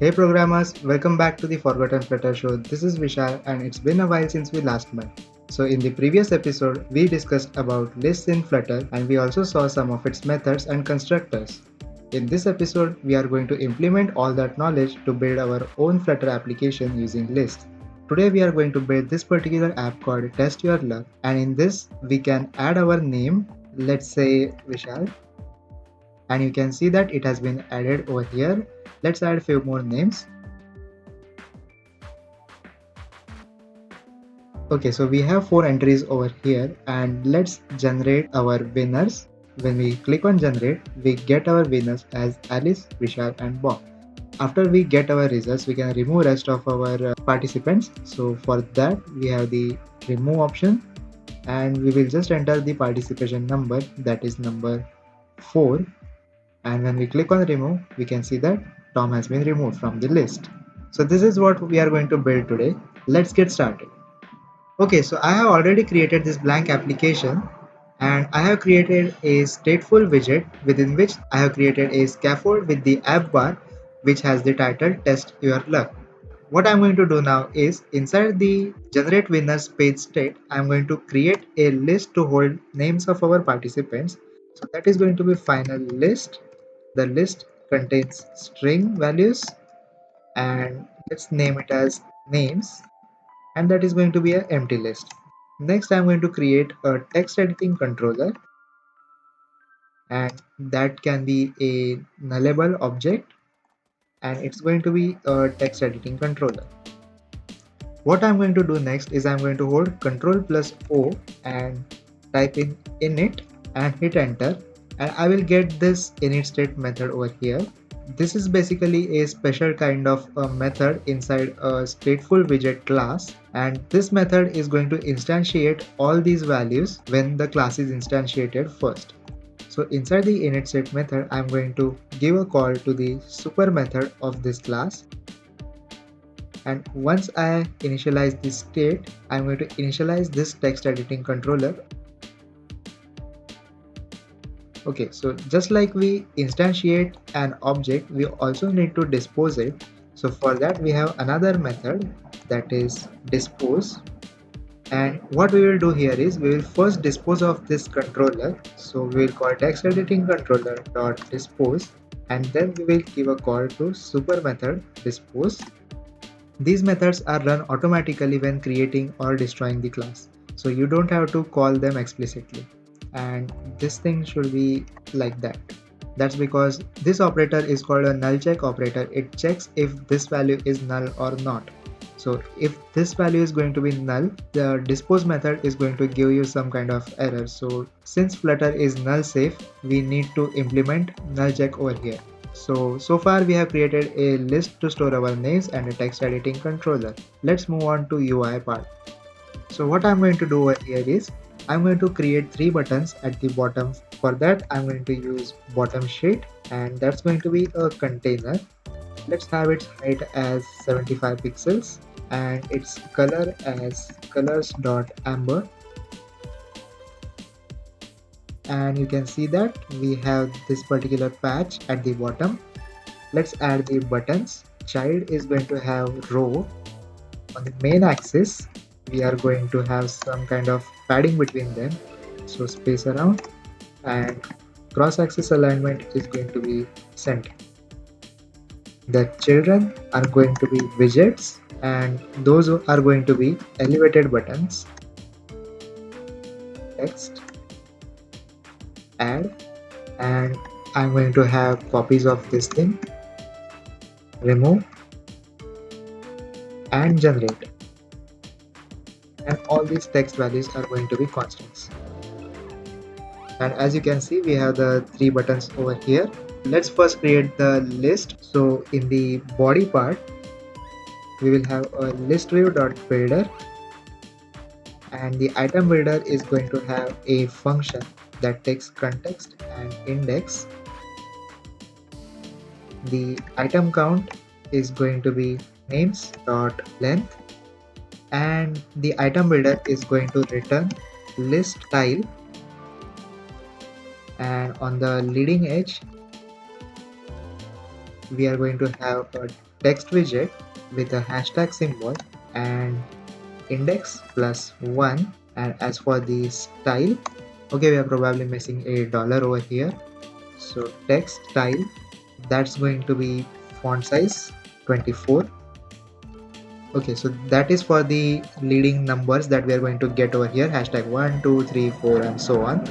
Hey programmers, welcome back to the Forgotten Flutter show. This is Vishal and it's been a while since we last met. So in the previous episode, we discussed about lists in Flutter and we also saw some of its methods and constructors. In this episode, we are going to implement all that knowledge to build our own Flutter application using lists. Today we are going to build this particular app called Test Your Luck, and in this we can add our name, let's say Vishal, and you can see that it has been added over here. Let's add a few more names. Okay, so we have 4 entries over here and let's generate our winners. When we click on generate, we get our winners as Alice, Vishal and Bob. After we get our results, we can remove rest of our participants. So for that, we have the remove option and we will just enter the participation number, that is number 4. And when we click on remove, we can see that Tom has been removed from the list. So this is what we are going to build today. Let's get started. Okay, so I have already created this blank application and I have created a stateful widget within which I have created a scaffold with the app bar which has the title Test Your Luck. What I'm going to do now is inside the generate winners page state, I'm going to create a list to hold names of our participants. So that is going to be final list. The list contains string values and let's name it as names, and that is going to be an empty list. Next, I'm going to create a text editing controller, and that can be a nullable object, and it's going to be a text editing controller. What I'm going to do next is I'm going to hold Ctrl plus O and type in init and hit enter, and I will get this init state method over here. This is basically a special kind of a method inside a stateful widget class, and this method is going to instantiate all these values when the class is instantiated first. So inside the init state method, I'm going to give a call to the super method of this class, and once I initialize this state, I'm going to initialize this text editing controller. Okay, so just like we instantiate an object, we also need to dispose it. So for that we have another method, that is dispose. And what we will do here is we will first dispose of this controller. So we will call text editing controller dot dispose, and then we will give a call to super method dispose. These methods are run automatically when creating or destroying the class, so you don't have to call them explicitly. And this thing should be like that. That's because this operator is called a null check operator. It checks if this value is null or not. So if this value is going to be null, the dispose method is going to give you some kind of error. So since Flutter is null safe, we need to implement null check over here. So far we have created a list to store our names and a text editing controller. Let's move on to UI part. So what I'm going to do over here is I'm going to create 3 buttons at the bottom. For that I'm going to use bottom sheet, and that's going to be a container. Let's have its height as 75 pixels and its color as colors.amber. And you can see that we have this particular patch at the bottom. Let's add the buttons. Child is going to have row. On the main axis we are going to have some kind of padding between them, so space around, and cross axis alignment is going to be center. The children are going to be widgets and those are going to be elevated buttons. Text, add, and I'm going to have copies of this thing, remove and generate. And all these text values are going to be constants. And as you can see, we have the 3 buttons over here. Let's first create the list. So in the body part, we will have a list view.builder, and the item builder is going to have a function that takes context and index. The item count is going to be names.length, and the item builder is going to return list style, and on the leading edge we are going to have a text widget with a hashtag symbol and index plus 1. And as for the style, okay, we are probably missing a dollar over here. So text style, that's going to be font size 24. Okay, so that is for the leading numbers that we are going to get over here, hashtag 1, 2, 3, 4, and so on.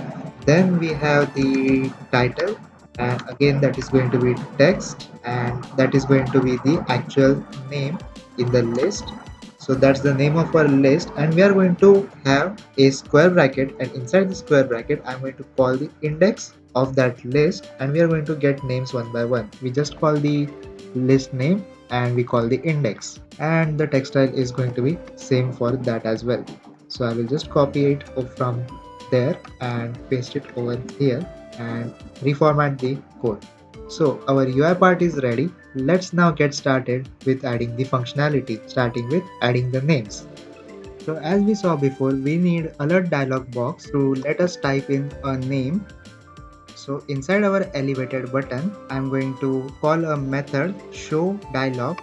Then we have the title, and again that is going to be text, and that is going to be the actual name in the list. So that's the name of our list, and we are going to have a square bracket, and inside the square bracket I'm going to call the index of that list, and we are going to get names one by one. We just call the list name and we call the index, and the text style is going to be same for that as well. So I will just copy it from there and paste it over here and reformat the code. So our UI part is ready. Let's now get started with adding the functionality, starting with adding the names. So as we saw before, we need alert dialog box to let us type in a name. So inside our elevated button, I'm going to call a method show dialog,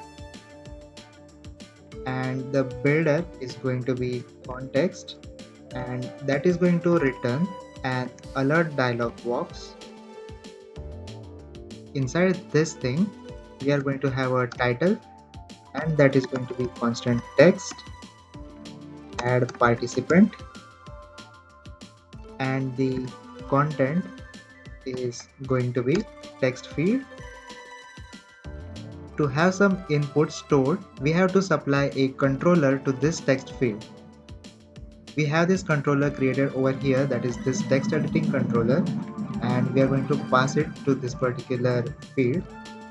and the builder is going to be context, and that is going to return an alert dialog box. Inside this thing, we are going to have a title, and that is going to be constant text, add participant, and the content is going to be text field. To have some input stored, we have to supply a controller to this text field. We have this controller created over here, that is this text editing controller, and we are going to pass it to this particular field.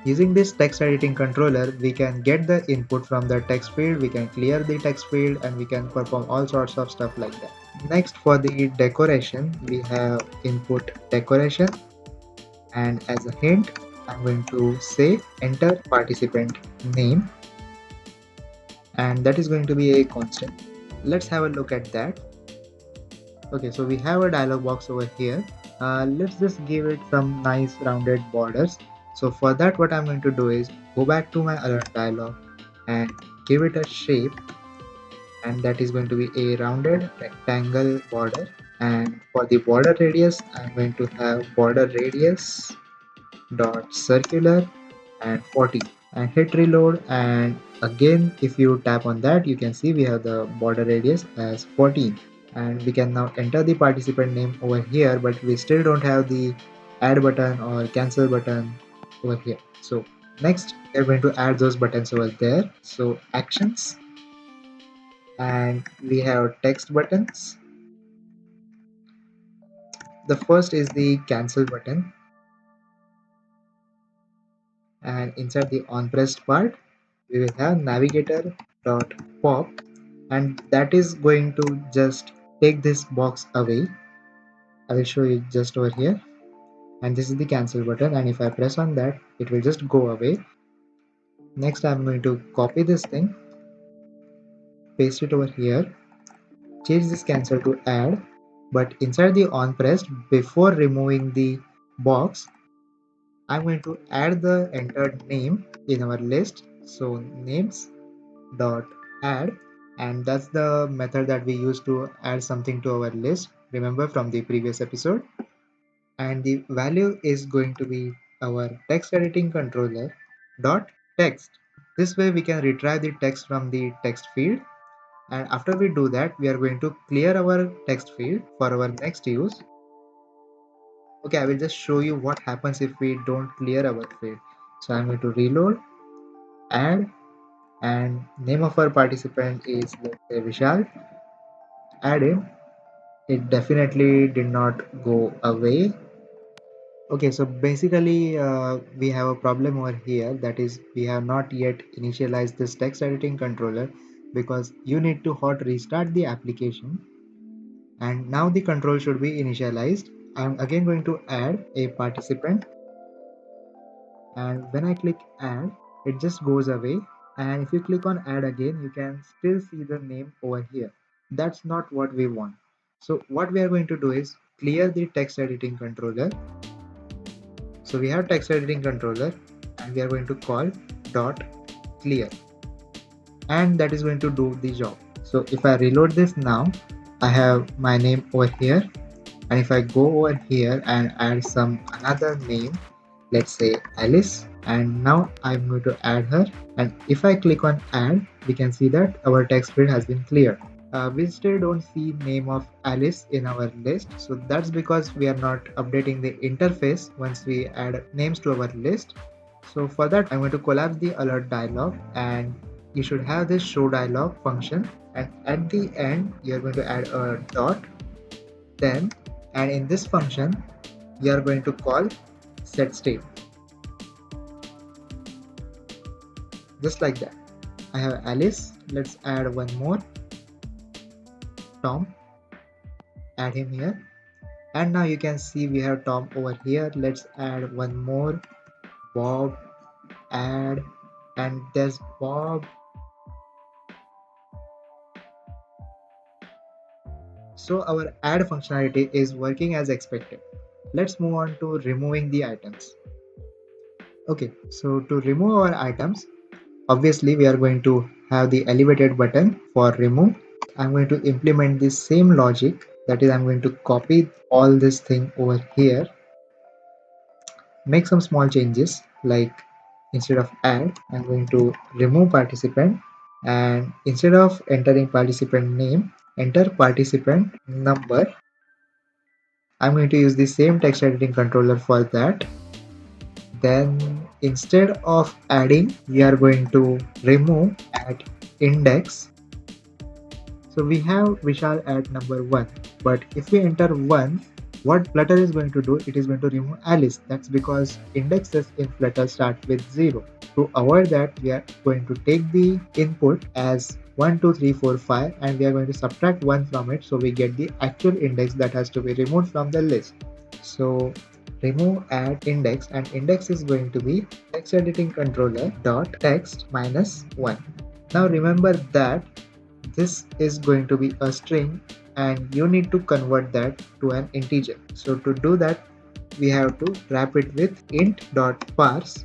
Using this text editing controller, we can get the input from the text field, we can clear the text field, and we can perform all sorts of stuff like that. Next, for the decoration, we have input decoration, and as a hint, I'm going to say enter participant name, and that is going to be a constant. Let's have a look at that. Okay, so we have a dialog box over here. Let's just give it some nice rounded borders. So for that, what I'm going to do is go back to my alert dialog and give it a shape, and that is going to be a rounded rectangle border. And for the border radius, I'm going to have border radius dot circular and 40, and hit reload, and again if you tap on that, you can see we have the border radius as 14, and we can now enter the participant name over here, but we still don't have the add button or cancel button over here. So next we're going to add those buttons over there. So actions, and we have text buttons. The first is the cancel button, and inside the on pressed part we will have navigator dot pop, and that is going to just take this box away. I will show you just over here, and this is the cancel button, and if I press on that, it will just go away. Next I'm going to copy this thing, paste it over here, change this cancel to add, but inside the on pressed, before removing the box, I'm going to add the entered name in our list. So names dot add, and that's the method that we use to add something to our list, remember from the previous episode. And the value is going to be our text editing controller dot text. This way we can retrieve the text from the text field, and after we do that, we are going to clear our text field for our next use. Okay, I will just show you what happens if we don't clear our field. So I'm going to reload, add, and name of our participant is, let's say, Vishal. Add it. It definitely did not go away. Okay, so basically we have a problem over here, that is we have not yet initialized this text editing controller, because you need to hot restart the application, and now the control should be initialized. I'm again going to add a participant, and when I click add, it just goes away, and if you click on add again, you can still see the name over here. That's not what we want. So what we are going to do is clear the text editing controller. So we have text editing controller, and we are going to call dot clear, and that is going to do the job. So if I reload this now, I have my name over here, and if I go over here and add some another name, let's say Alice, and now I'm going to add her, and if I click on add, we can see that our text field has been cleared. We still don't see name of Alice in our list, so that's because we are not updating the interface once we add names to our list. So for that, I'm going to collapse the alert dialog, and you should have this show dialog function, and at the end you're going to add a dot, then, and in this function we are going to call set state, just like that. I have Alice, let's add one more, Tom, add him here, and now you can see we have Tom over here. Let's add one more, Bob, add, and there's Bob. So our add functionality is working as expected. Let's move on to removing the items. Okay, so to remove our items, obviously we are going to have the elevated button for remove. I'm going to implement the same logic, that is I'm going to copy all this thing over here, make some small changes, like instead of add, I'm going to remove participant, and instead of entering participant name, enter participant number. I'm going to use the same text editing controller for that. Then instead of adding, we are going to remove at index. So we have Vishal at number 1, but if we enter 1, what Flutter is going to do, it is going to remove Alice. That's because indexes in Flutter start with 0. To avoid that, we are going to take the input as 1, 2, 3, 4, 5, and we are going to subtract 1 from it, so we get the actual index that has to be removed from the list. So remove at index, and index is going to be text editing controller dot text minus 1. Now remember that this is going to be a string, and you need to convert that to an integer. So to do that, we have to wrap it with int.parse,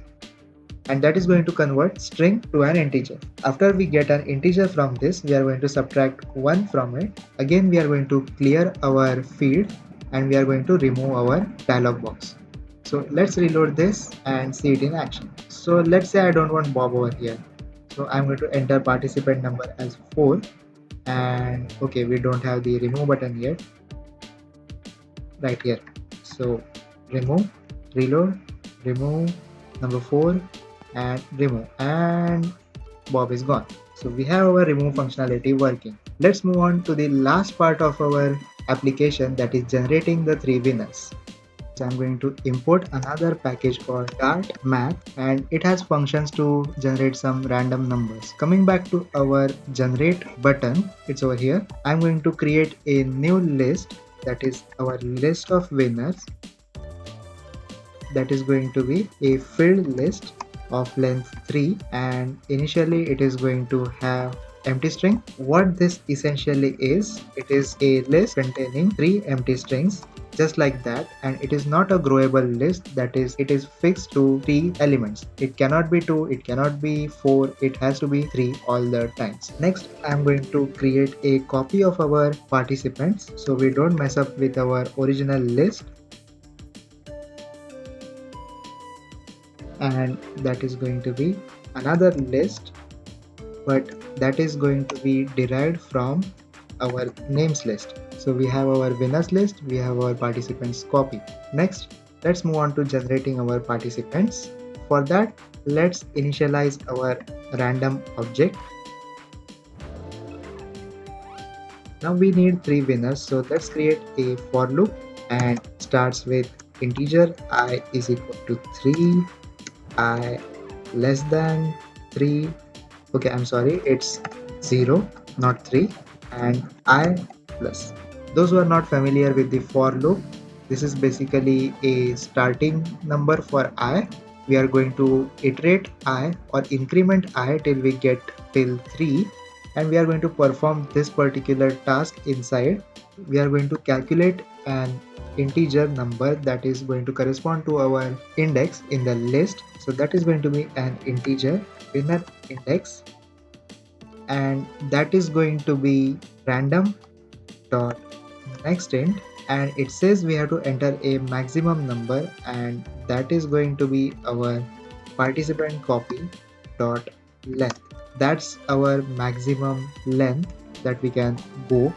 and that is going to convert string to an integer. After we get an integer from this, we are going to subtract 1 from it. Again, we are going to clear our field, and we are going to remove our dialog box. So let's reload this and see it in action. So let's say I don't want Bob over here. So I'm going to enter participant number as 4, and okay, we don't have the remove button yet, right here. So remove, reload, remove number 4, and remove, and Bob is gone. So we have our remove functionality working. Let's move on to the last part of our application, that is generating the 3 winners. So I'm going to import another package called Dart Math, and it has functions to generate some random numbers. Coming back to our generate button, it's over here. I'm going to create a new list, that is our list of winners. That is going to be a filled list of length 3, and initially it is going to have empty string. What this essentially is, it is a list containing 3 empty strings, just like that, and it is not a growable list, that is, it is fixed to 3 elements. It cannot be 2, it cannot be 4, it has to be 3 all the times. Next, I am going to create a copy of our participants so we don't mess up with our original list, and that is going to be another list, but that is going to be derived from our names list. So we have our winners list, we have our participants copy. Next, let's move on to generating our participants. For that, let's initialize our random object. Now we need 3 winners, so let's create a for loop, and starts with integer I is equal to 3, I less than 3, okay, I'm sorry, it's 0, not 3, and I plus. Those who are not familiar with the for loop, this is basically a starting number for I. We are going to iterate I or increment I till we get till 3, and we are going to perform this particular task inside. We are going to calculate an integer number that is going to correspond to our index in the list. So that is going to be an integer winner index, and that is going to be random dot next int, and it says we have to enter a maximum number, and that is going to be our participant copy dot length. That's our maximum length that we can go.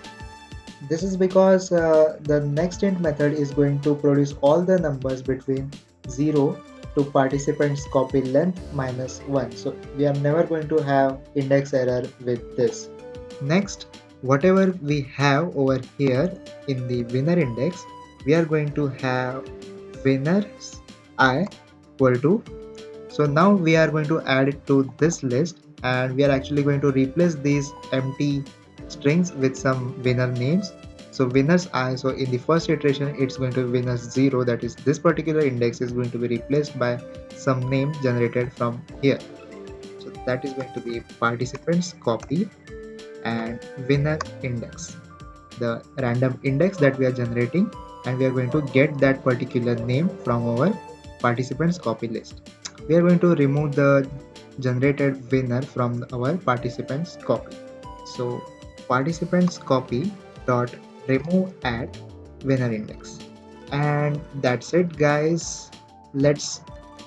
This is because the next int method is going to produce all the numbers between 0 to participants copy length minus 1. So we are never going to have index error with this. Next, whatever we have over here in the winner index, we are going to have winners I equal to. So now we are going to add it to this list, and we are actually going to replace these empty strings with some winner names. So winners I, so in the first iteration it's going to be winners 0, that is this particular index is going to be replaced by some name generated from here. So that is going to be participants copy and winner index, the random index that we are generating, and we are going to get that particular name from our participants copy list. We are going to remove the generated winner from our participants copy. So participants copy dot remove at winner index, and that's it guys. Let's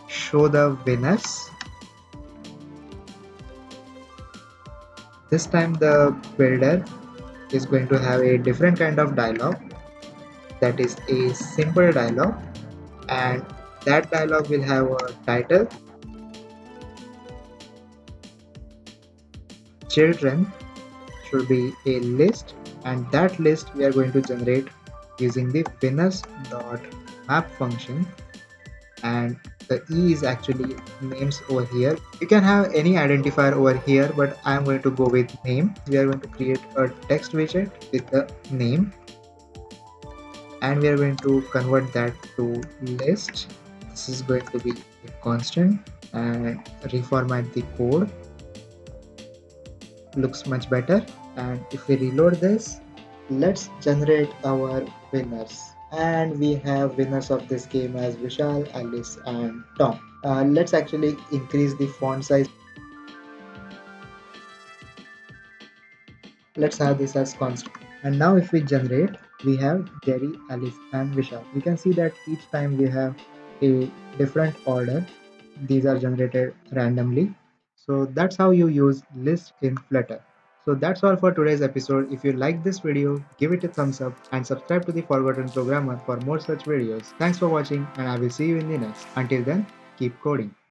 show the winners. This time the builder is going to have a different kind of dialog, that is a simple dialog, and that dialog will have a title, children should be a list, and that list we are going to generate using the winners.map function, and the E is actually names over here. You can have any identifier over here, but I am going to go with name. We are going to create a text widget with the name, and we are going to convert that to list. This is going to be a constant, and reformat the code. Looks much better. And if we reload this, let's generate our winners, and we have winners of this game as Vishal, Alice and Tom. Let's actually increase the font size. Let's have this as constant. And now if we generate, we have Jerry, Alice and Vishal. You can see that each time we have a different order. These are generated randomly. So that's how you use list in Flutter. So that's all for today's episode. If you like this video, give it a thumbs up and subscribe to the Forgotten Programmer for more such videos. Thanks for watching, and I will see you in the next. Until then, keep coding.